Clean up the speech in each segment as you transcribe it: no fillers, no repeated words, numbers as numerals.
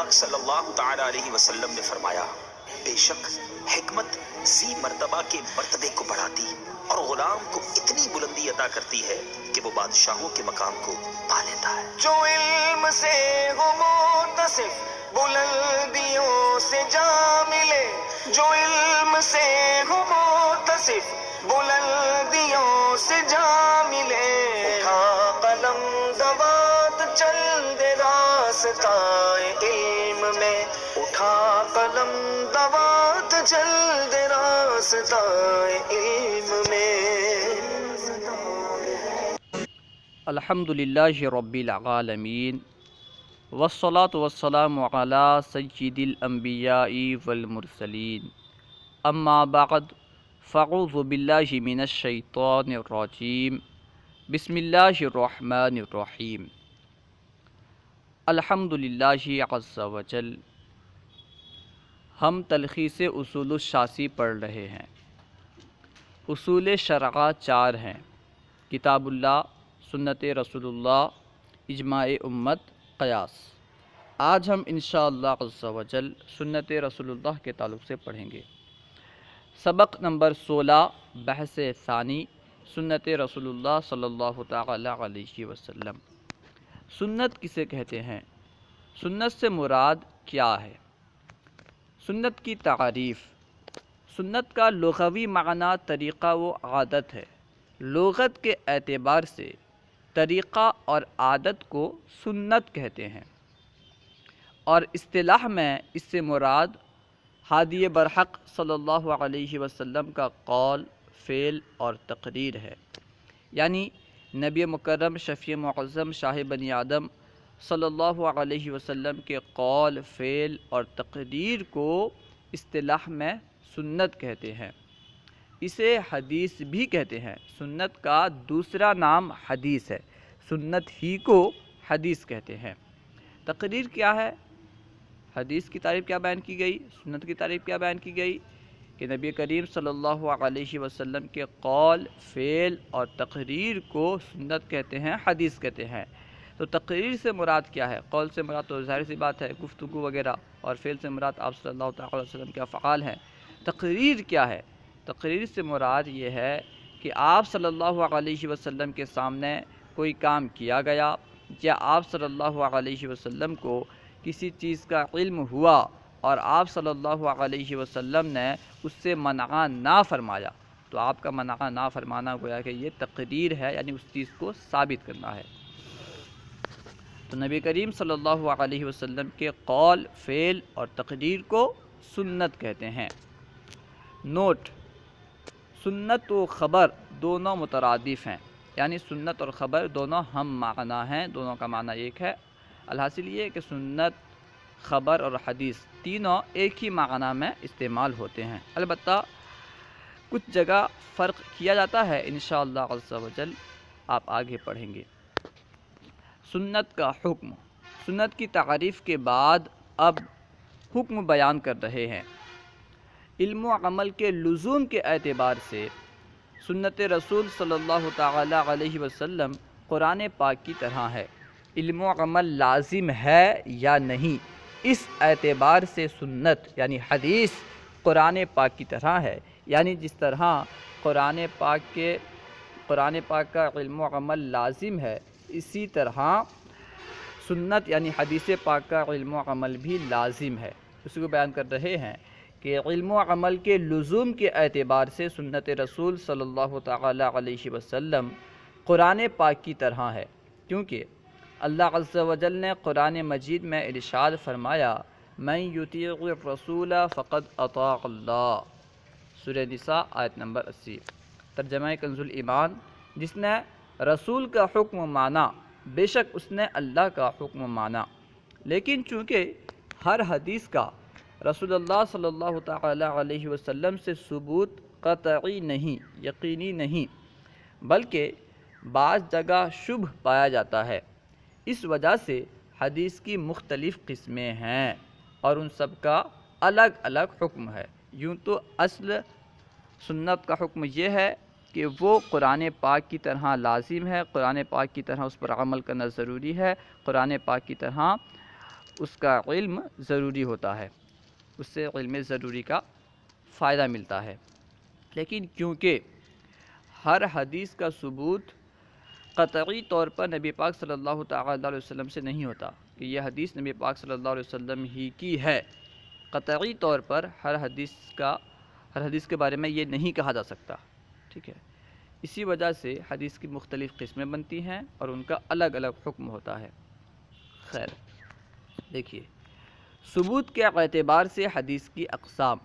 پاک صلی اللہ تعالی علیہ وسلم نے فرمایا، بے شک حکمت ذی مرتبہ کے مرتبے کو بڑھاتی اور غلام کو اتنی بلندی عطا کرتی ہے کہ وہ بادشاہوں کے مقام کو پا لیتا ہے۔ جو علم سے ہو متصف بلندیوں سے جا ملے، جو علم سے ہو متصف بلندیوں سے جا ملے، اٹھا قلم دوات چل دے راستائے علم میں، اٹھا قلم دوات چل دے راستائے علم میں۔ الحمدللہ رب العالمین والصلاة والسلام علی سید الانبیاء والمرسلین، اما بعد فاعوذ باللہ من الشیطان الرجیم، بسم اللہ الرحمن الرحیم۔ الحمدللہ عز وجل۔ ہم تلخیص اصول الشاسی پڑھ رہے ہیں۔ اصول شرعہ 4 ہیں: کتاب اللہ، سنت رسول اللہ، اجماع امت، قیاس۔ آج ہم انشاءاللہ عز وجل سنت رسول اللہ کے تعلق سے پڑھیں گے۔ سبق نمبر 16، بحث ثانی، سنت رسول اللہ صلی اللہ تعالی علیہ وسلم۔ سنت کسے کہتے ہیں؟ سنت سے مراد کیا ہے؟ سنت کی تعریف۔ سنت کا لغوی معنی طریقہ و عادت ہے۔ لغت کے اعتبار سے طریقہ اور عادت کو سنت کہتے ہیں، اور اصطلاح میں اس سے مراد ہادی برحق صلی اللہ علیہ وسلم کا قول، فعل اور تقریر ہے۔ یعنی نبی مکرم شفیع معظم شاہ بنی آدم صلی اللہ علیہ وسلم کے قول، فعل اور تقریر کو اصطلاح میں سنت کہتے ہیں۔ اسے حدیث بھی کہتے ہیں۔ سنت کا دوسرا نام حدیث ہے۔ سنت ہی کو حدیث کہتے ہیں۔ تقریر کیا ہے؟ حدیث کی تعریف کیا بیان کی گئی؟ سنت کی تعریف کیا بیان کی گئی؟ کہ نبی کریم صلی اللہ علیہ وسلم کے قول، فعل اور تقریر کو سنت کہتے ہیں، حدیث کہتے ہیں۔ تو تقریر سے مراد کیا ہے؟ قول سے مراد تو ظاہر سی بات ہے گفتگو وغیرہ، اور فعل سے مراد آپ صلی اللہ تعالی علیہ وسلم کے افعال ہیں۔ تقریر کیا ہے؟ تقریر سے مراد یہ ہے کہ آپ صلی اللہ علیہ وسلم کے سامنے کوئی کام کیا گیا، یا آپ صلی اللہ علیہ وسلم کو کسی چیز کا علم ہوا اور آپ صلی اللہ علیہ وسلم نے اس سے منع نہ فرمایا، تو آپ کا منع نہ فرمانا گویا کہ یہ تقریر ہے، یعنی اس چیز کو ثابت کرنا ہے۔ تو نبی کریم صلی اللہ علیہ وسلم کے قول، فعل اور تقریر کو سنت کہتے ہیں۔ نوٹ: سنت و خبر دونوں مترادف ہیں، یعنی سنت اور خبر دونوں ہم معنی ہیں، دونوں کا معنی ایک ہے۔ الحاصل یہ کہ سنت، خبر اور حدیث تینوں ایک ہی معنی میں استعمال ہوتے ہیں، البتہ کچھ جگہ فرق کیا جاتا ہے، انشاءاللہ عز وجل آپ آگے پڑھیں گے۔ سنت کا حکم۔ سنت کی تعریف کے بعد اب حکم بیان کر رہے ہیں۔ علم و عمل کے لزوم کے اعتبار سے سنت رسول صلی اللہ تعالی علیہ وسلم قرآن پاک کی طرح ہے۔ علم و عمل لازم ہے یا نہیں، اس اعتبار سے سنت یعنی حدیث قرآن پاک کی طرح ہے، یعنی جس طرح قرآن پاک کا علم و عمل لازم ہے، اسی طرح سنت یعنی حدیث پاک کا علم و عمل بھی لازم ہے۔ اسی کو بیان کر رہے ہیں کہ علم و عمل کے لزوم کے اعتبار سے سنت رسول صلی اللہ تعالی علیہ وسلم قرآن پاک کی طرح ہے، کیونکہ اللہ عز و جل نے قرآن مجید میں ارشاد فرمایا، من یطیع الرسول فقد اطاع اللہ، سورہ نساء آیت نمبر 80۔ ترجمہ کنز الایمان: جس نے رسول کا حکم مانا، بے شک اس نے اللہ کا حکم مانا۔ لیکن چونکہ ہر حدیث کا رسول اللہ صلی اللہ تعالی علیہ وسلم سے ثبوت قطعی نہیں، یقینی نہیں، بلکہ بعض جگہ شبہ پایا جاتا ہے، اس وجہ سے حدیث کی مختلف قسمیں ہیں اور ان سب کا الگ الگ حکم ہے۔ یوں تو اصل سنت کا حکم یہ ہے کہ وہ قرآن پاک کی طرح لازم ہے، قرآن پاک کی طرح اس پر عمل کرنا ضروری ہے، قرآن پاک کی طرح اس کا علم ضروری ہوتا ہے، اس سے علم ضروری کا فائدہ ملتا ہے۔ لیکن کیونکہ ہر حدیث کا ثبوت قطعی طور پر نبی پاک صلی اللہ تعالیٰ علیہ وسلم سے نہیں ہوتا کہ یہ حدیث نبی پاک صلی اللہ علیہ وسلم ہی کی ہے، قطعی طور پر ہر حدیث کے بارے میں یہ نہیں کہا جا سکتا، ٹھیک ہے۔ اسی وجہ سے حدیث کی مختلف قسمیں بنتی ہیں اور ان کا الگ الگ حکم ہوتا ہے۔ خیر، دیکھیے ثبوت کے اعتبار سے حدیث کی اقسام۔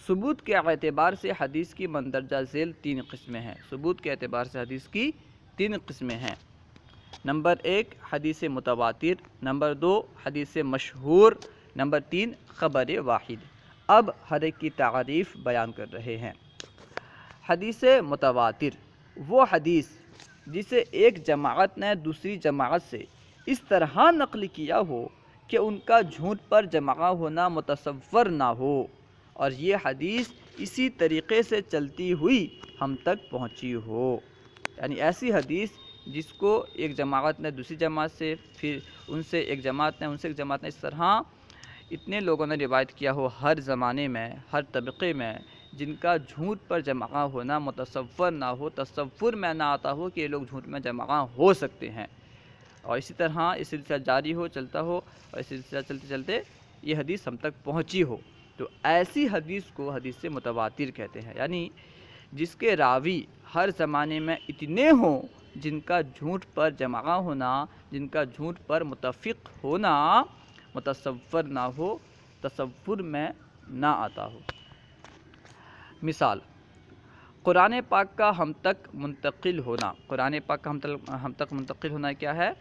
ثبوت کے اعتبار سے حدیث کی مندرجہ ذیل 3 قسمیں ہیں۔ ثبوت کے اعتبار سے حدیث کی 3 قسمیں ہیں۔ نمبر 1 حدیث متواتر، نمبر 2 حدیث مشہور، نمبر 3 خبر واحد۔ اب ہر ایک کی تعریف بیان کر رہے ہیں۔ حدیث متواتر وہ حدیث جسے ایک جماعت نے دوسری جماعت سے اس طرح نقل کیا ہو کہ ان کا جھوٹ پر جمع ہونا متصور نہ ہو، اور یہ حدیث اسی طریقے سے چلتی ہوئی ہم تک پہنچی ہو۔ یعنی ایسی حدیث جس کو ایک جماعت نے دوسری جماعت سے، پھر ان سے ایک جماعت نے، ان سے ایک جماعت نے، اس طرح اتنے لوگوں نے روایت کیا ہو ہر زمانے میں، ہر طبقے میں، جن کا جھوٹ پر جمع ہونا متصور نہ ہو، تصور میں نہ آتا ہو کہ یہ لوگ جھوٹ میں جمع ہو سکتے ہیں، اور اسی طرح یہ سلسلہ جاری ہو، چلتا ہو، اور سلسلہ چلتے چلتے یہ حدیث ہم تک پہنچی ہو، تو ایسی حدیث کو حدیث متواتر کہتے ہیں۔ یعنی جس کے راوی ہر زمانے میں اتنے ہوں جن کا جھوٹ پر جمع ہونا، جن کا جھوٹ پر متفق ہونا متصور نہ ہو، تصور میں نہ آتا ہو۔ مثال، قرآن پاک کا ہم تک منتقل ہونا۔ قرآن پاک کا ہم تک منتقل ہونا کیا ہے؟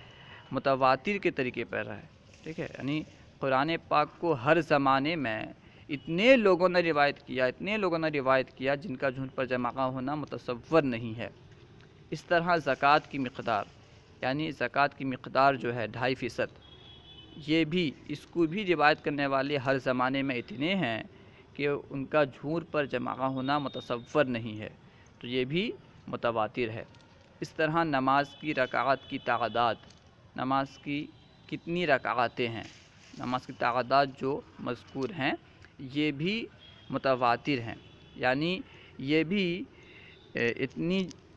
متواتر کے طریقے پر ہے، ٹھیک ہے۔ یعنی قرآن پاک کو ہر زمانے میں اتنے لوگوں نے روایت کیا جن کا جھوٹ پر جمع ہونا متصور نہیں ہے۔ اس طرح زکوٰۃ کی مقدار، یعنی زکوٰۃ کی مقدار جو ہے 2.5%، یہ بھی، اس کو بھی روایت کرنے والے ہر زمانے میں اتنے ہیں کہ ان کا جھوٹ پر جمع ہونا متصور نہیں ہے، تو یہ بھی متواتر ہے۔ اس طرح نماز کی رکعات کی تعداد، نماز کی کتنی رکعاتیں ہیں، نماز کی تعداد جو مذکور ہیں یہ بھی متواتر ہیں، یعنی یہ بھی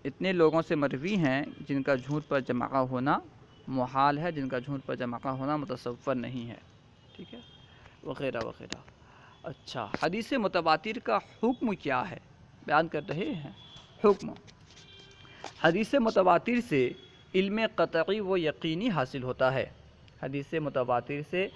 اتنے لوگوں سے مروی ہیں جن کا جھوٹ پر جمع ہونا محال ہے، جن کا جھوٹ پر جمع ہونا متصور نہیں ہے، ٹھیک ہے، وغیرہ وغیرہ۔ اچھا، حدیث متواتر کا حکم کیا ہے؟ بیان کر رہے ہیں حکم۔ حدیث متواتر سے علم قطعی و یقینی حاصل ہوتا ہے۔ حدیث متواتر سے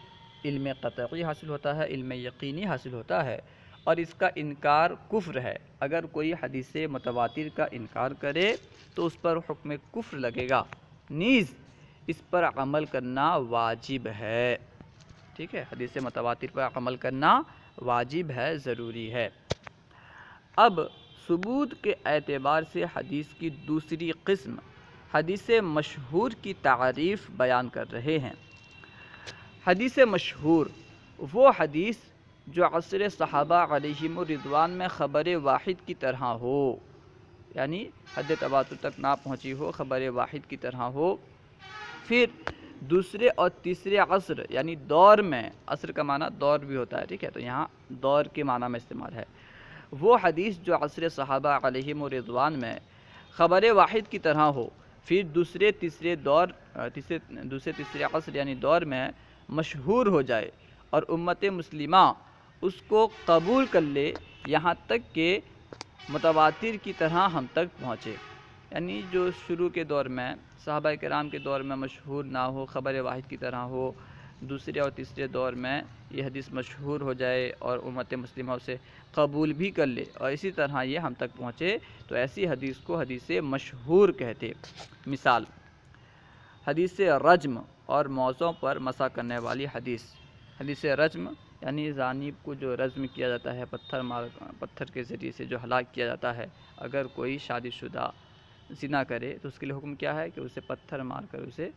علم قطعی حاصل ہوتا ہے، علم یقینی حاصل ہوتا ہے، اور اس کا انکار کفر ہے۔ اگر کوئی حدیث متواتر کا انکار کرے تو اس پر حکم کفر لگے گا، نیز اس پر عمل کرنا واجب ہے، ٹھیک ہے۔ حدیث متواتر پر عمل کرنا واجب ہے، ضروری ہے۔ اب ثبوت کے اعتبار سے حدیث کی دوسری قسم، حدیث مشہور کی تعریف بیان کر رہے ہیں۔ حدیث مشہور وہ حدیث جو عصر صحابہ علیہم الرضوان میں خبر واحد کی طرح ہو، یعنی حد تواتر تک نہ پہنچی ہو، خبر واحد کی طرح ہو، پھر دوسرے اور تیسرے عصر یعنی دور میں، عصر کا معنی دور بھی ہوتا ہے، ٹھیک ہے، تو یہاں دور کے معنی میں استعمال ہے۔ وہ حدیث جو عصر صحابہ علیہم الرضوان میں خبر واحد کی طرح ہو، پھر دوسرے تیسرے عصر یعنی دور میں مشہور ہو جائے اور امت مسلمہ اس کو قبول کر لے، یہاں تک کہ متواتر کی طرح ہم تک پہنچے۔ یعنی جو شروع کے دور میں، صحابہ کرام کے دور میں مشہور نہ ہو، خبر واحد کی طرح ہو، دوسرے اور تیسرے دور میں یہ حدیث مشہور ہو جائے اور امت مسلمہ اسے قبول بھی کر لے، اور اسی طرح یہ ہم تک پہنچے، تو ایسی حدیث کو حدیث مشہور کہتے۔ مثال، حدیث رجم اور موضوع پر مسح کرنے والی حدیث۔ حدیث رجم یعنی زانی کو جو رجم کیا جاتا ہے، پتھر کے ذریعے سے جو ہلاک کیا جاتا ہے، اگر کوئی شادی شدہ زنا کرے تو اس کے لیے حکم کیا ہے کہ اسے پتھر مار کر اسے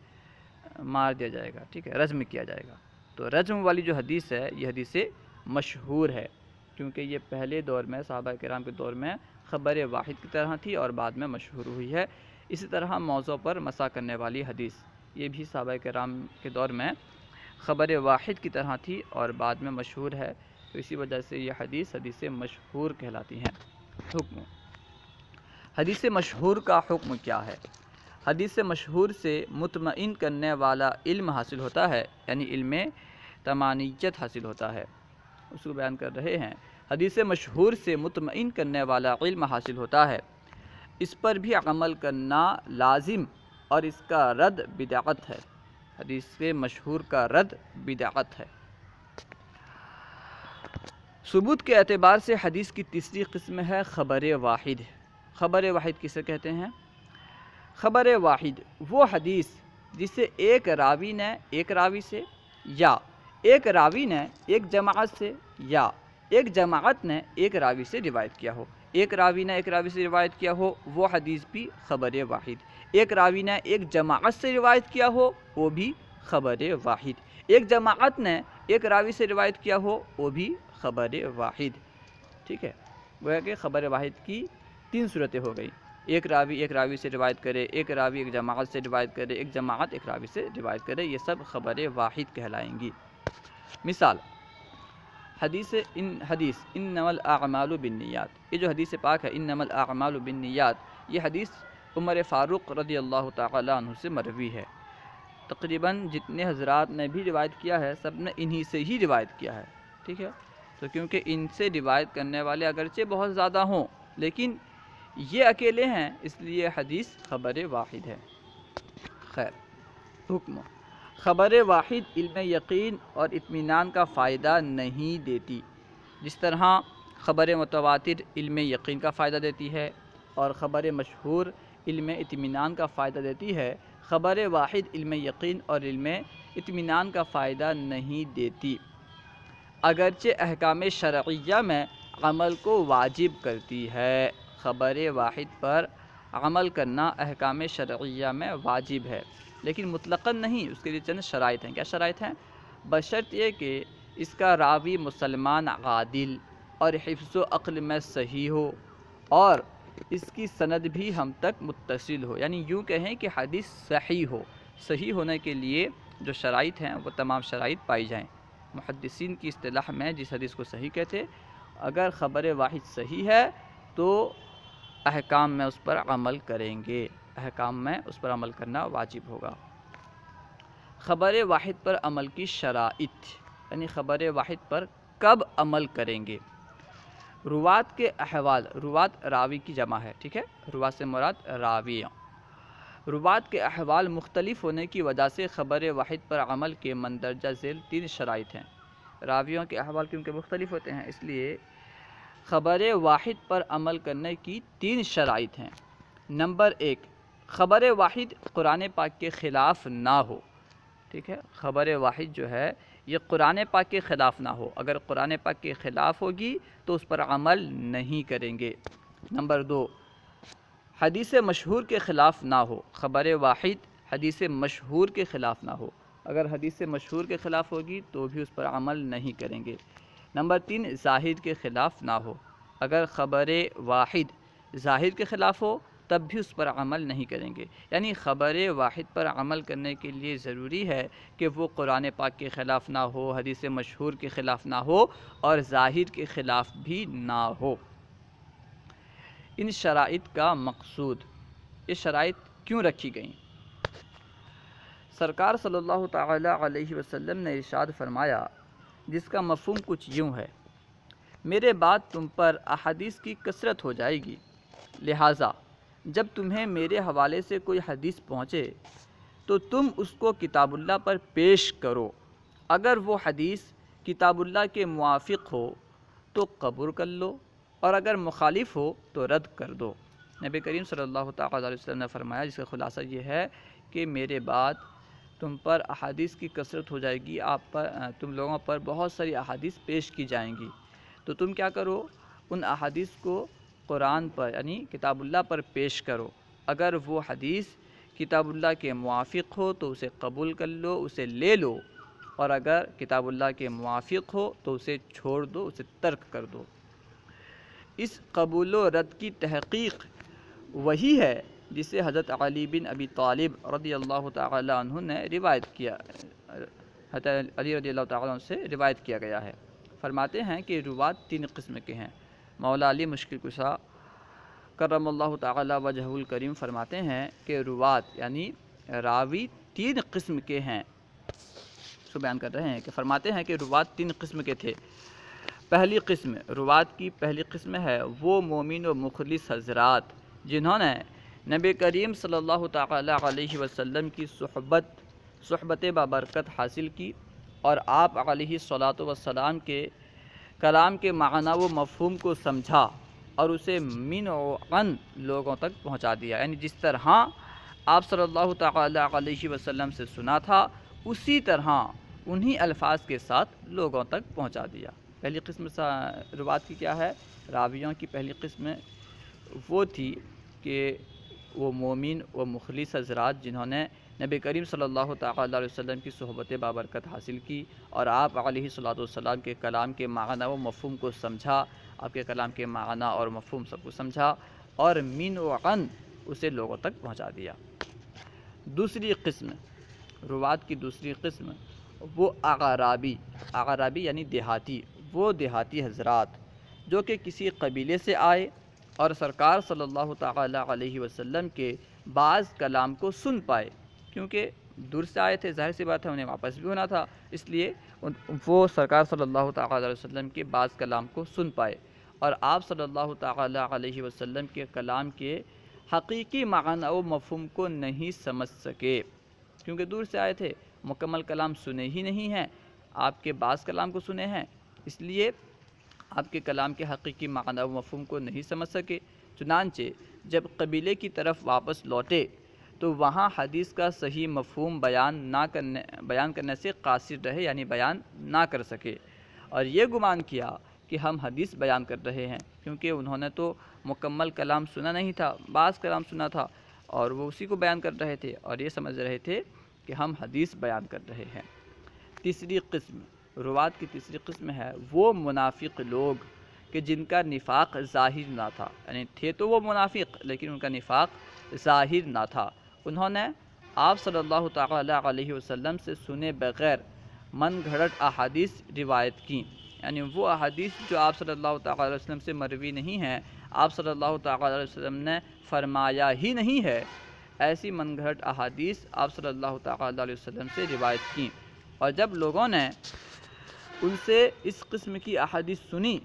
مار دیا جائے گا، ٹھیک ہے، رجم کیا جائے گا۔ تو رجم والی جو حدیث ہے یہ حدیث مشہور ہے، کیونکہ یہ پہلے دور میں، صحابہ کرام کے دور میں خبر واحد کی طرح تھی اور بعد میں مشہور ہوئی ہے۔ اسی طرح موضوع پر مسح کرنے والی حدیث، یہ بھی صحابہ کرام کے دور میں خبر واحد کی طرح تھی اور بعد میں مشہور ہے، تو اسی وجہ سے یہ حدیث مشہور کہلاتی ہیں۔ حکم حدیث مشہور کا حکم کیا ہے؟ حدیث مشہور سے مطمئن کرنے والا علم حاصل ہوتا ہے، یعنی علم تمانیت حاصل ہوتا ہے، اس کو بیان کر رہے ہیں۔ حدیث مشہور سے مطمئن کرنے والا علم حاصل ہوتا ہے، اس پر بھی عمل کرنا لازم اور اس کا رد بدعت ہے۔ حدیث مشہور کا رد بدعت ہے۔ ثبوت کے اعتبار سے حدیث کی تیسری قسم ہے خبر واحد۔ خبر واحد کسے کہتے ہیں؟ خبر واحد وہ حدیث جسے ایک راوی نے ایک راوی سے، یا ایک راوی نے ایک جماعت سے، یا ایک جماعت نے ایک راوی سے روایت کیا ہو۔ ایک راوی نے ایک راوی سے روایت کیا ہو وہ حدیث بھی خبر واحد۔ ایک راوی نے ایک جماعت سے روایت کیا ہو وہ بھی خبر واحد۔ ایک جماعت نے ایک راوی سے روایت کیا ہو وہ بھی خبر واحد۔ ٹھیک ہے، وہ ہے کہ خبر واحد کی تین صورتیں ہو گئی۔ ایک راوی سے روایت کرے، ایک راوی ایک جماعت سے روایت کرے، ایک جماعت ایک راوی سے روایت کرے، یہ سب خبر واحد کہلائیں گی۔ مثال حدیث انما الاعمال بالنیات، یہ جو حدیث پاک ہے انما الاعمال بالنیات، یہ حدیث عمر فاروق رضی اللہ تعالی عنہ سے مروی ہے۔ تقریباً جتنے حضرات نے بھی روایت کیا ہے سب نے انہی سے ہی روایت کیا ہے۔ ٹھیک ہے، تو کیونکہ ان سے روایت کرنے والے اگرچہ بہت زیادہ ہوں لیکن یہ اکیلے ہیں، اس لیے حدیث خبر واحد ہے۔ خیر، حکم خبر واحد علم یقین اور اطمینان کا فائدہ نہیں دیتی، جس طرح خبر متواتر علم یقین کا فائدہ دیتی ہے اور خبر مشہور علم اطمینان کا فائدہ دیتی ہے، خبر واحد علم یقین اور علم اطمینان کا فائدہ نہیں دیتی، اگرچہ احکام شرعیہ میں عمل کو واجب کرتی ہے۔ خبر واحد پر عمل کرنا احکام شرعیہ میں واجب ہے لیکن مطلقاً نہیں، اس کے لیے چند شرائط ہیں۔ کیا شرائط ہیں؟ بشرط یہ کہ اس کا راوی مسلمان عادل اور حفظ و عقل میں صحیح ہو اور اس کی سند بھی ہم تک متصل ہو، یعنی یوں کہیں کہ حدیث صحیح ہو۔ صحیح ہونے کے لیے جو شرائط ہیں وہ تمام شرائط پائی جائیں۔ محدثین کی اصطلاح میں جس حدیث کو صحیح کہتے، اگر خبر واحد صحیح ہے تو احکام میں اس پر عمل کریں گے، احکام میں اس پر عمل کرنا واجب ہوگا۔ خبر واحد پر عمل کی شرائط، یعنی خبر واحد پر کب عمل کریں گے۔ روات کے احوال، روات راوی کی جمع ہے، ٹھیک ہے، روات سے مراد راوی۔ روات کے احوال مختلف ہونے کی وجہ سے خبر واحد پر عمل کے مندرجہ ذیل تین شرائط ہیں۔ راویوں کے احوال کیونکہ مختلف ہوتے ہیں اس لیے خبر واحد پر عمل کرنے کی تین شرائط ہیں۔ نمبر 1، خبر واحد قرآن پاک کے خلاف نہ ہو۔ ٹھیک ہے، خبر واحد جو ہے یہ قرآن پاک کے خلاف نہ ہو، اگر قرآن پاک کے خلاف ہوگی تو اس پر عمل نہیں کریں گے۔ نمبر 2، حدیث مشہور کے خلاف نہ ہو، خبر واحد حدیث مشہور کے خلاف نہ ہو، اگر حدیث مشہور کے خلاف ہوگی تو بھی اس پر عمل نہیں کریں گے۔ نمبر 3، زاہد کے خلاف نہ ہو، اگر خبر واحد زاہد کے خلاف ہو تب بھی اس پر عمل نہیں کریں گے، یعنی خبر واحد پر عمل کرنے کے لیے ضروری ہے کہ وہ قرآن پاک کے خلاف نہ ہو، حدیث مشہور کے خلاف نہ ہو اور زاہد کے خلاف بھی نہ ہو۔ ان شرائط کا مقصود، یہ شرائط کیوں رکھی گئیں؟ سرکار صلی اللہ تعالی علیہ وسلم نے ارشاد فرمایا، جس کا مفہوم کچھ یوں ہے، میرے بعد تم پر احادیث کی کثرت ہو جائے گی، لہٰذا جب تمہیں میرے حوالے سے کوئی حدیث پہنچے تو تم اس کو کتاب اللہ پر پیش کرو، اگر وہ حدیث کتاب اللہ کے موافق ہو تو قبول کر لو اور اگر مخالف ہو تو رد کر دو۔ نبی کریم صلی اللہ تعالی علیہ وسلم نے فرمایا، جس کا خلاصہ یہ ہے کہ میرے بعد تم پر احادیث کی کثرت ہو جائے گی، تم لوگوں پر بہت ساری احادیث پیش کی جائیں گی، تو تم کیا کرو، ان احادیث کو قرآن پر یعنی کتاب اللہ پر پیش کرو، اگر وہ حدیث کتاب اللہ کے موافق ہو تو اسے قبول کر لو، اسے لے لو، اور اگر کتاب اللہ کے موافق ہو تو اسے چھوڑ دو، اسے ترک کر دو۔ اس قبول و رد کی تحقیق وہی ہے جسے حضرت علی بن ابی طالب رضی اللہ تعالی عنہ نے روایت کیا، حضرت علی رضی اللہ تعالیٰ عنہ سے روایت کیا گیا ہے۔ فرماتے ہیں کہ روات 3 قسم کے ہیں۔ مولا علی مشکل کشا کرم اللہ تعالی وجہ الکریم فرماتے ہیں کہ روات یعنی راوی 3 قسم کے ہیں، سو بیان کر رہے ہیں کہ فرماتے ہیں کہ روات 3 قسم کے تھے۔ پہلی قسم، روات کی پہلی قسم ہے وہ مومن و مخلص حضرات جنہوں نے نبی کریم صلی اللہ تعالی علیہ وسلم کی صحبت بابرکت حاصل کی اور آپ علیہ الصلاۃ والسلام کے کلام کے معنی و مفہوم کو سمجھا اور اسے من و عن لوگوں تک پہنچا دیا، یعنی جس طرح آپ صلی اللہ تعالی علیہ وسلم سے سنا تھا اسی طرح انہی الفاظ کے ساتھ لوگوں تک پہنچا دیا۔ پہلی قسم روات کی کیا ہے؟ راویوں کی پہلی قسم وہ تھی کہ وہ مومن و مخلص حضرات جنہوں نے نبی کریم صلی اللہ تعالی علیہ وسلم کی صحبت بابرکت حاصل کی اور آپ علیہ الصلاۃ والسلام کے کلام کے معنی و مفہوم کو سمجھا، آپ کے کلام کے معنی اور مفہوم سب کو سمجھا اور من و عن اسے لوگوں تک پہنچا دیا۔ دوسری قسم، روات کی دوسری قسم وہ اغرابی یعنی دیہاتی، وہ دیہاتی حضرات جو کہ کسی قبیلے سے آئے اور سرکار صلی اللہ تعالی علیہ وسلم کے بعض کلام کو سن پائے، کیونکہ دور سے آئے تھے، ظاہر سی بات ہے انہیں واپس بھی ہونا تھا، اس لیے وہ سرکار صلی اللہ تعالی علیہ وسلم کے بعض کلام کو سن پائے اور آپ صلی اللہ تعالی علیہ وسلم کے کلام کے حقیقی معنی و مفہوم کو نہیں سمجھ سکے، کیونکہ دور سے آئے تھے، مکمل کلام سنے ہی نہیں ہیں، آپ کے بعض کلام کو سنے ہیں، اس لیے آپ کے کلام کے حقیقی معنی و مفہوم کو نہیں سمجھ سکے۔ چنانچہ جب قبیلے کی طرف واپس لوٹے تو وہاں حدیث کا صحیح مفہوم بیان کرنے سے قاصر رہے، یعنی بیان نہ کر سکے اور یہ گمان کیا کہ ہم حدیث بیان کر رہے ہیں، کیونکہ انہوں نے تو مکمل کلام سنا نہیں تھا، بعض کلام سنا تھا اور وہ اسی کو بیان کر رہے تھے اور یہ سمجھ رہے تھے کہ ہم حدیث بیان کر رہے ہیں۔ تیسری قسم، روات کی تیسری قسم ہے وہ منافق لوگ کہ جن کا نفاق ظاہر نہ تھا، یعنی تھے تو وہ منافق لیکن ان کا نفاق ظاہر نہ تھا، انہوں نے آپ صلی اللہ تعالی علیہ وسلم سے سنے بغیر من گھڑت احادیث روایت کی، یعنی وہ احادیث جو آپ صلی اللہ تعالی علیہ وسلم سے مروی نہیں ہیں، آپ صلی اللہ تعالی علیہ وسلم نے فرمایا ہی نہیں ہے، ایسی من گھڑت احادیث آپ صلی اللہ تعالی علیہ وسلم سے روایت کی، اور جب لوگوں نے ان سے اس قسم کی احادیث سنی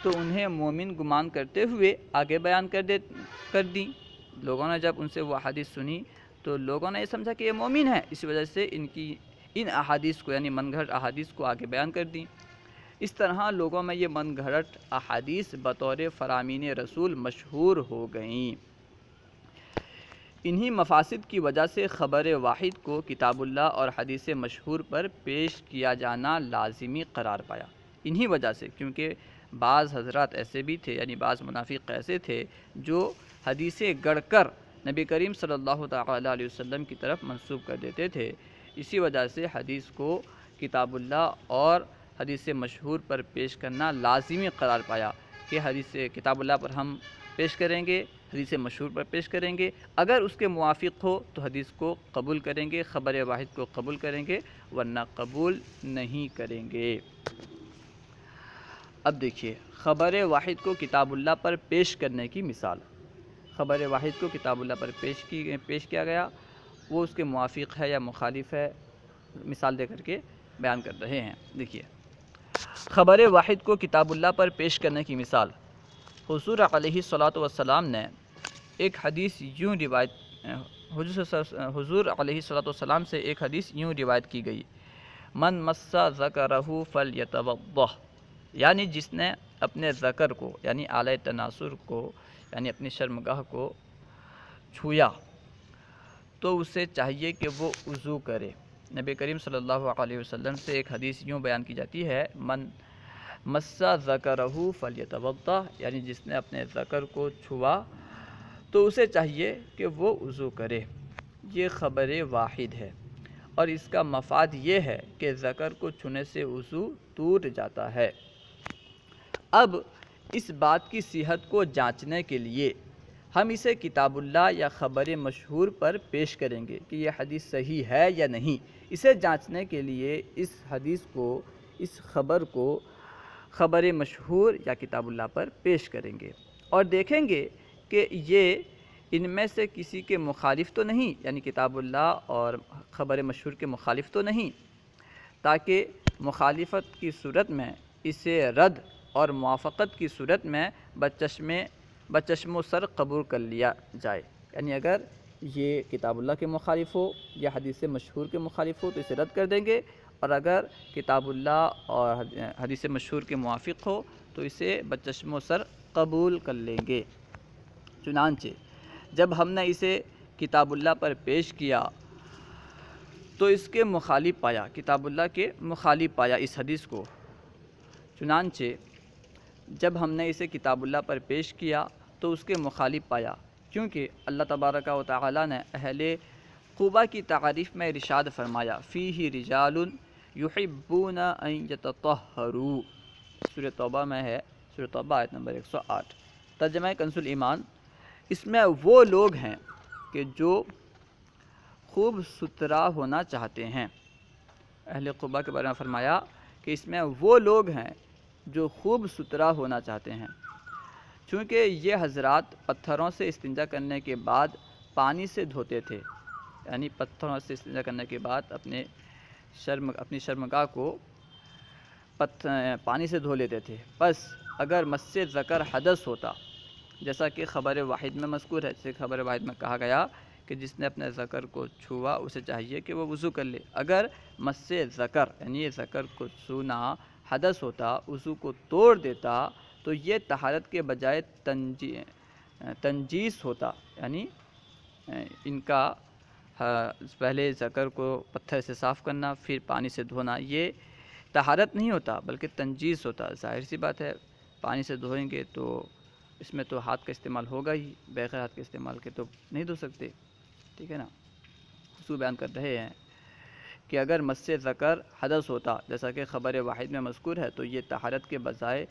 تو انہیں مومن گمان کرتے ہوئے آگے بیان کر دیں۔ لوگوں نے جب ان سے وہ احادیث سنی تو لوگوں نے یہ سمجھا کہ یہ مومن ہے، اس وجہ سے ان احادیث کو یعنی من گھڑت احادیث کو آگے بیان کر دیں۔ اس طرح لوگوں میں یہ من گھڑت احادیث بطور فرامین رسول مشہور ہو گئیں۔ انہی مفاسد کی وجہ سے خبر واحد کو کتاب اللہ اور حدیث مشہور پر پیش کیا جانا لازمی قرار پایا۔ انہی وجہ سے، کیونکہ بعض حضرات ایسے بھی تھے، یعنی بعض منافق ایسے تھے جو حدیثیں گڑھ کر نبی کریم صلی اللہ تعالی علیہ وسلم کی طرف منسوب کر دیتے تھے، اسی وجہ سے حدیث کو کتاب اللہ اور حدیث مشہور پر پیش کرنا لازمی قرار پایا کہ حدیث کتاب اللہ پر ہم پیش کریں گے، حدیث مشہور پر پیش کریں گے، اگر اس کے موافق ہو تو حدیث کو قبول کریں گے، خبر واحد کو قبول کریں گے، ورنہ قبول نہیں کریں گے۔ اب دیکھیے خبر واحد کو کتاب اللہ پر پیش کرنے کی مثال، خبر واحد کو کتاب اللہ پر پیش کیا گیا، وہ اس کے موافق ہے یا مخالف ہے، مثال دے کر کے بیان کر رہے ہیں۔ دیکھیے خبر واحد کو کتاب اللہ پر پیش کرنے کی مثال، حضور علیہ الصلاۃ والسلام نے ایک حدیث یوں روایت حضور علیہ الصلاۃ والسلام سے ایک حدیث یوں روایت کی گئی، من مس ذکرہ فلیتوضأ، یعنی جس نے اپنے ذکر کو یعنی اعلی تناسر کو یعنی اپنی شرمگاہ کو چھویا تو اسے چاہیے کہ وہ وضو کرے۔ نبی کریم صلی اللہ علیہ وسلم سے ایک حدیث یوں بیان کی جاتی ہے، من مس ذکرہ فلیتوضأ، یعنی جس نے اپنے ذکر کو چھوا تو اسے چاہیے کہ وہ وضو کرے۔ یہ خبر واحد ہے اور اس کا مفاد یہ ہے کہ ذکر کو چھونے سے وضو ٹوٹ جاتا ہے۔ اب اس بات کی صحت کو جانچنے کے لیے ہم اسے کتاب اللہ یا خبر مشہور پر پیش کریں گے کہ یہ حدیث صحیح ہے یا نہیں۔ اسے جانچنے کے لیے اس حدیث کو، اس خبر کو خبر مشہور یا کتاب اللہ پر پیش کریں گے اور دیکھیں گے کہ یہ ان میں سے کسی کے مخالف تو نہیں، یعنی کتاب اللہ اور خبر مشہور کے مخالف تو نہیں، تاکہ مخالفت کی صورت میں اسے رد اور موافقت کی صورت میں بچشم و سر قبول کر لیا جائے۔ یعنی اگر یہ کتاب اللہ کے مخالف ہو یا حدیث مشہور کے مخالف ہو تو اسے رد کر دیں گے، اور اگر کتاب اللہ اور حدیث مشہور کے موافق ہو تو اسے بچشم و سر قبول کر لیں گے۔ چنانچہ جب ہم نے اسے کتاب اللہ پر پیش کیا تو اس کے مخالف پایا، کتاب اللہ کے مخالف پایا اس حدیث کو۔ چنانچہ جب ہم نے اسے کتاب اللہ پر پیش کیا تو اس کے مخالف پایا، کیونکہ اللہ تبارک و تعالیٰ نے اہل قبا کی تعریف میں ارشاد فرمایا فیہ رجال یحبون ان یتطہروا، سورہ توبہ میں ہے، سورہ توبہ آیت نمبر 108۔ ترجمہ کنز الایمان، اس میں وہ لوگ ہیں کہ جو خوب ستھرا ہونا چاہتے ہیں۔ اہل قبا کے بارے میں فرمایا کہ اس میں وہ لوگ ہیں جو خوب ستھرا ہونا چاہتے ہیں، چونکہ یہ حضرات پتھروں سے استنجا کرنے کے بعد پانی سے دھوتے تھے، یعنی پتھروں سے استنجا کرنے کے بعد اپنی شرمگاہ کو پانی سے دھو لیتے تھے۔ بس اگر مس ذکر حدث ہوتا، جیسا کہ خبر واحد میں مذکور ہے، جیسے خبر واحد میں کہا گیا کہ جس نے اپنے ذکر کو چھوا اسے چاہیے کہ وہ وضو کر لے۔ اگر مس ذکر یعنی یہ ذکر کو چھونا حدث ہوتا، وضو کو توڑ دیتا، تو یہ طہارت کے بجائے تنجیس ہوتا، یعنی ان کا پہلے ذکر کو پتھر سے صاف کرنا پھر پانی سے دھونا، یہ طہارت نہیں ہوتا بلکہ تنجیس ہوتا۔ ظاہر سی بات ہے، پانی سے دھوئیں گے تو اس میں تو ہاتھ کا استعمال ہوگا ہی، بغیر ہاتھ کے استعمال کے تو نہیں دھو سکتے، ٹھیک ہے نا۔ خصوص بیان کر رہے ہیں کہ اگر مس ذکر حدث ہوتا، جیسا کہ خبر واحد میں مذکور ہے، تو یہ طہارت کے بجائے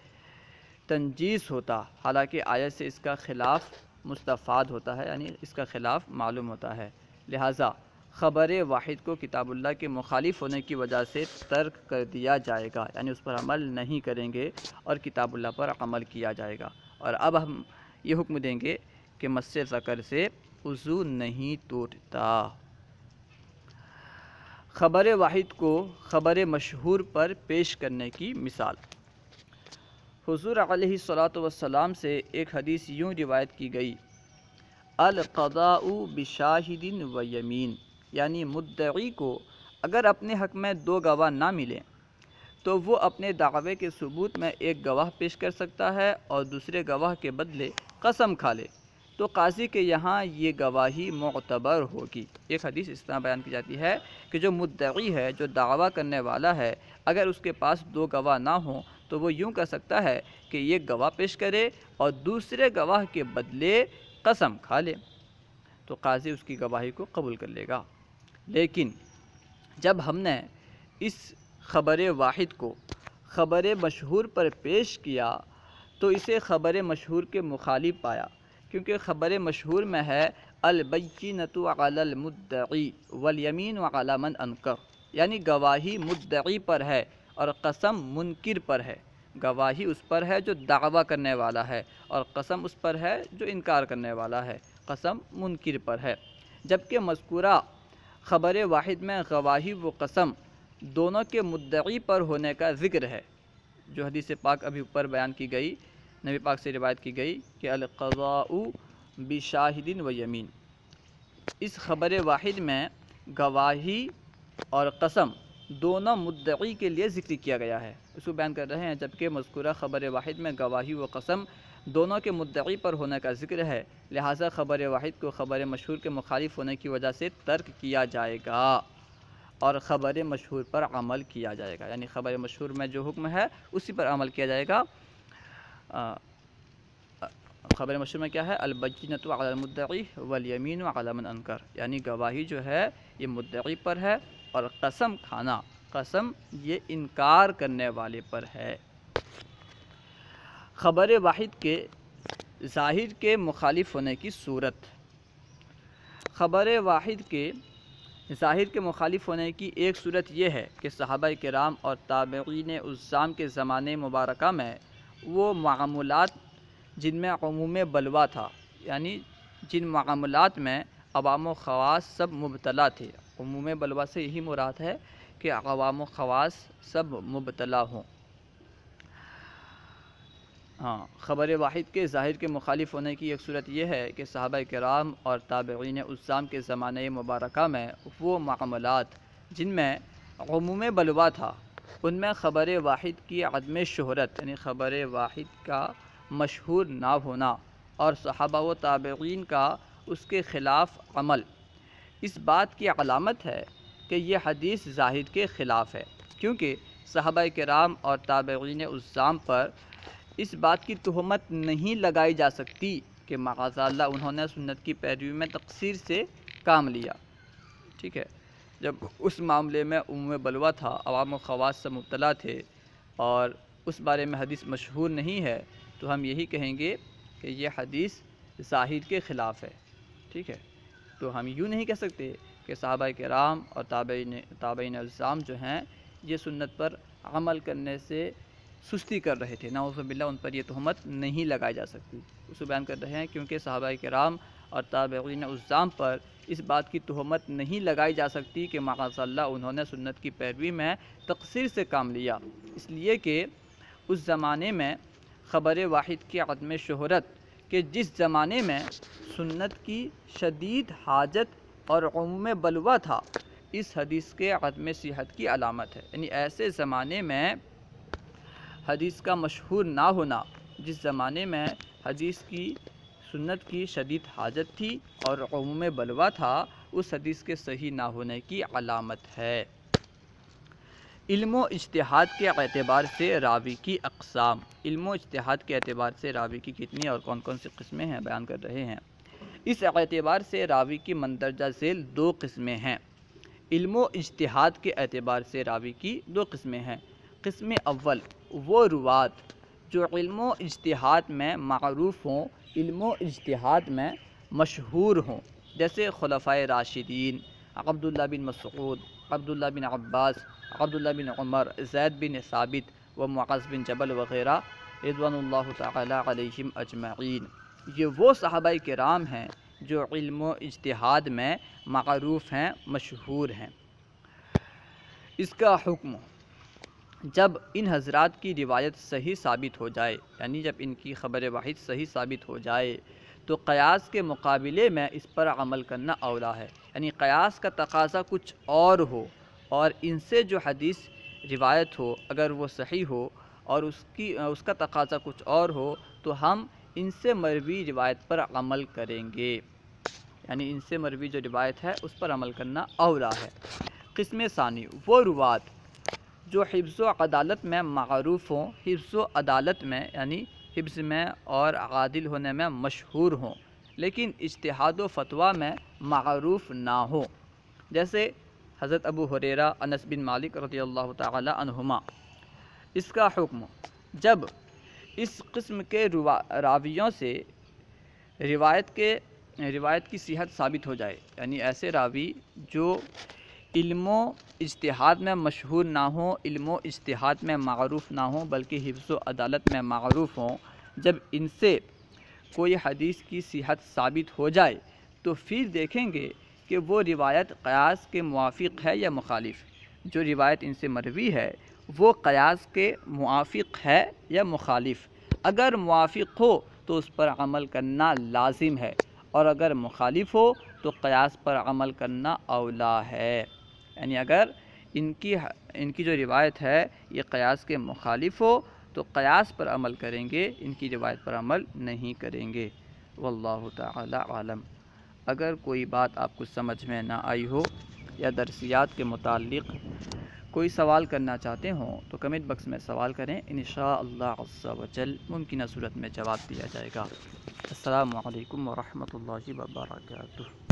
تنجیس ہوتا، حالانکہ آیت سے اس کا خلاف مستفاد ہوتا ہے، یعنی اس کا خلاف معلوم ہوتا ہے۔ لہٰذا خبر واحد کو کتاب اللہ کے مخالف ہونے کی وجہ سے ترک کر دیا جائے گا، یعنی اس پر عمل نہیں کریں گے اور کتاب اللہ پر عمل کیا جائے گا۔ اور اب ہم یہ حکم دیں گے کہ مس ذکر سے وضو نہیں ٹوٹتا۔ خبر واحد کو خبر مشہور پر پیش کرنے کی مثال، حضور علیہ الصلاۃ والسلام سے ایک حدیث یوں روایت کی گئی، القضاء بشاہد و یمین، یعنی مدعی کو اگر اپنے حق میں 2 گواہ نہ ملیں تو وہ اپنے دعوے کے ثبوت میں ایک گواہ پیش کر سکتا ہے اور دوسرے گواہ کے بدلے قسم کھا لے تو قاضی کے یہاں یہ گواہی معتبر ہوگی۔ ایک حدیث اس طرح بیان کی جاتی ہے کہ جو مدعی ہے، جو دعویٰ کرنے والا ہے، اگر اس کے پاس 2 گواہ نہ ہوں تو وہ یوں کر سکتا ہے کہ ایک گواہ پیش کرے اور دوسرے گواہ کے بدلے قسم کھا لے تو قاضی اس کی گواہی کو قبول کر لے گا۔ لیکن جب ہم نے اس خبر واحد کو خبر مشہور پر پیش کیا تو اسے خبر مشہور کے مخالف پایا، کیونکہ خبر مشہور میں ہے البینۃ علی المدعی والیمین علی من انکر، یعنی گواہی مدعی پر ہے اور قسم منکر پر ہے۔ گواہی اس پر ہے جو دعویٰ کرنے والا ہے اور قسم اس پر ہے جو انکار کرنے والا ہے، قسم منکر پر ہے۔ جبکہ مذکورہ خبر واحد میں گواہی و قسم دونوں کے مدعی پر ہونے کا ذکر ہے، جو حدیث پاک ابھی اوپر بیان کی گئی، نبی پاک سے روایت کی گئی کہ القضاء بشاہد و یمین۔ اس خبر واحد میں گواہی اور قسم دونوں مدعی کے لیے ذکر کیا گیا ہے، اس کو بیان کر رہے ہیں۔ جبکہ مذکورہ خبر واحد میں گواہی و قسم دونوں کے مدعی پر ہونے کا ذکر ہے، لہٰذا خبر واحد کو خبر مشہور کے مخالف ہونے کی وجہ سے ترک کیا جائے گا اور خبر مشہور پر عمل کیا جائے گا، یعنی خبر مشہور میں جو حکم ہے اسی پر عمل کیا جائے گا۔ خبر مشہور میں کیا ہے؟ البینۃ علی المدعی والیمین علی من انکر، یعنی گواہی جو ہے یہ مدعی پر ہے اور قسم کھانا، قسم یہ انکار کرنے والے پر ہے۔ خبر واحد کے ظاہر کے مخالف ہونے کی صورت۔ خبر واحد کے ظاہر کے مخالف ہونے کی ایک صورت یہ ہے کہ صحابہ کرام اور تابعین عظام کے زمانے مبارکہ میں وہ معاملات جن میں عموم بلوا تھا، یعنی جن معاملات میں عوام و خواص سب مبتلا تھے۔ عموم بلوا سے یہی مراد ہے کہ عوام و خواص سب مبتلا ہوں۔ خبر واحد کے ظاہر کے مخالف ہونے کی ایک صورت یہ ہے کہ صحابہ کرام اور تابعین عظام کے زمانے مبارکہ میں وہ معاملات جن میں عموم بلوا تھا، ان میں خبر واحد کی عدم شہرت، یعنی خبر واحد کا مشہور نہ ہونا، اور صحابہ و تابعین کا اس کے خلاف عمل اس بات کی علامت ہے کہ یہ حدیث ظاہر کے خلاف ہے، کیونکہ صحابہ کرام اور تابعین عظام پر اس بات کی تہمت نہیں لگائی جا سکتی کہ معاذ اللہ انہوں نے سنت کی پیروی میں تقصیر سے کام لیا۔ ٹھیک ہے، جب اس معاملے میں عموم بلوا تھا، عوام و خواص سے مبتلا تھے اور اس بارے میں حدیث مشہور نہیں ہے، تو ہم یہی کہیں گے کہ یہ حدیث ظاہر کے خلاف ہے۔ ٹھیک ہے، تو ہم یوں نہیں کہہ سکتے کہ صحابہ کرام اور تابعین عظام جو ہیں یہ سنت پر عمل کرنے سے سستی کر رہے تھے، نعوذ باللہ ان پر یہ تہمت نہیں لگائی جا سکتی۔ اس کو بیان کر رہے ہیں کیونکہ صحابہ کرام اور تابعین عظام پر اس بات کی تہمت نہیں لگائی جا سکتی کہ معاذ اللہ انہوں نے سنت کی پیروی میں تقصیر سے کام لیا، اس لیے کہ اس زمانے میں خبر واحد کی عدم شہرت کہ جس زمانے میں سنت کی شدید حاجت اور عموم بلوا تھا، اس حدیث کے عدم صحت کی علامت ہے۔ یعنی ایسے زمانے میں حدیث کا مشہور نہ ہونا، جس زمانے میں حدیث کی سنت کی شدید حاجت تھی اور عموم بلوا تھا، اس حدیث کے صحیح نہ ہونے کی علامت ہے۔ علم و اجتہاد کے اعتبار سے راوی کی اقسام۔ علم و اجتہاد کے اعتبار سے راوی کی کتنی اور کون کون سی قسمیں ہیں بیان کر رہے ہیں۔ اس اعتبار سے راوی کی مندرجہ ذیل دو قسمیں ہیں۔ علم و اجتہاد کے اعتبار سے راوی کی دو قسمیں ہیں۔ قسم اول وہ روات جو علم و اجتہاد میں معروف ہوں، علم و اجتہاد میں مشہور ہوں، جیسے خلفائے راشدین، عبداللہ بن مسعود، عبداللہ بن عباس، عبداللہ بن عمر، زید بن ثابت و معاذ بن جبل وغیرہ رضوان اللہ تعالی علیہم اجمعین۔ یہ وہ صحابہ کرام ہیں جو علم و اجتہاد میں معروف ہیں، مشہور ہیں۔ اس کا حکم جب ان حضرات کی روایت صحیح ثابت ہو جائے، یعنی جب ان کی خبر واحد صحیح ثابت ہو جائے تو قیاس کے مقابلے میں اس پر عمل کرنا اولا ہے۔ یعنی قیاس کا تقاضا کچھ اور ہو اور ان سے جو حدیث روایت ہو اگر وہ صحیح ہو اور اس کا تقاضا کچھ اور ہو تو ہم ان سے مروی روایت پر عمل کریں گے، یعنی ان سے مروی جو روایت ہے اس پر عمل کرنا اولا ہے۔ قسم ثانی وہ روات جو حفظ و عدالت میں معروف ہوں، حفظ و عدالت میں یعنی حفظ میں اور عادل ہونے میں مشہور ہوں، لیکن اجتہاد و فتویٰ میں معروف نہ ہو، جیسے حضرت ابو ہریرہ، انس بن مالک رضی اللہ تعالی عنہما۔ اس کا حکم جب اس قسم کے راویوں سے روایت کی صحت ثابت ہو جائے، یعنی ایسے راوی جو علم و اجتہاد میں مشہور نہ ہوں، علم و اجتہاد میں معروف نہ ہوں بلکہ حفظ و عدالت میں معروف ہوں، جب ان سے کوئی حدیث کی صحت ثابت ہو جائے تو پھر دیکھیں گے کہ وہ روایت قیاس کے موافق ہے یا مخالف۔ جو روایت ان سے مروی ہے وہ قیاس کے موافق ہے یا مخالف۔ اگر موافق ہو تو اس پر عمل کرنا لازم ہے، اور اگر مخالف ہو تو قیاس پر عمل کرنا اولا ہے۔ یعنی اگر ان کی جو روایت ہے یہ قیاس کے مخالف ہو تو قیاس پر عمل کریں گے، ان کی روایت پر عمل نہیں کریں گے۔ واللہ تعالی عالم۔ اگر کوئی بات آپ کو سمجھ میں نہ آئی ہو یا درسیات کے متعلق کوئی سوال کرنا چاہتے ہوں تو کمنٹ باکس میں سوال کریں، انشاءاللہ عز و جل ممکنہ صورت میں جواب دیا جائے گا۔ السلام علیکم ورحمۃ اللہ وبرکاتہ۔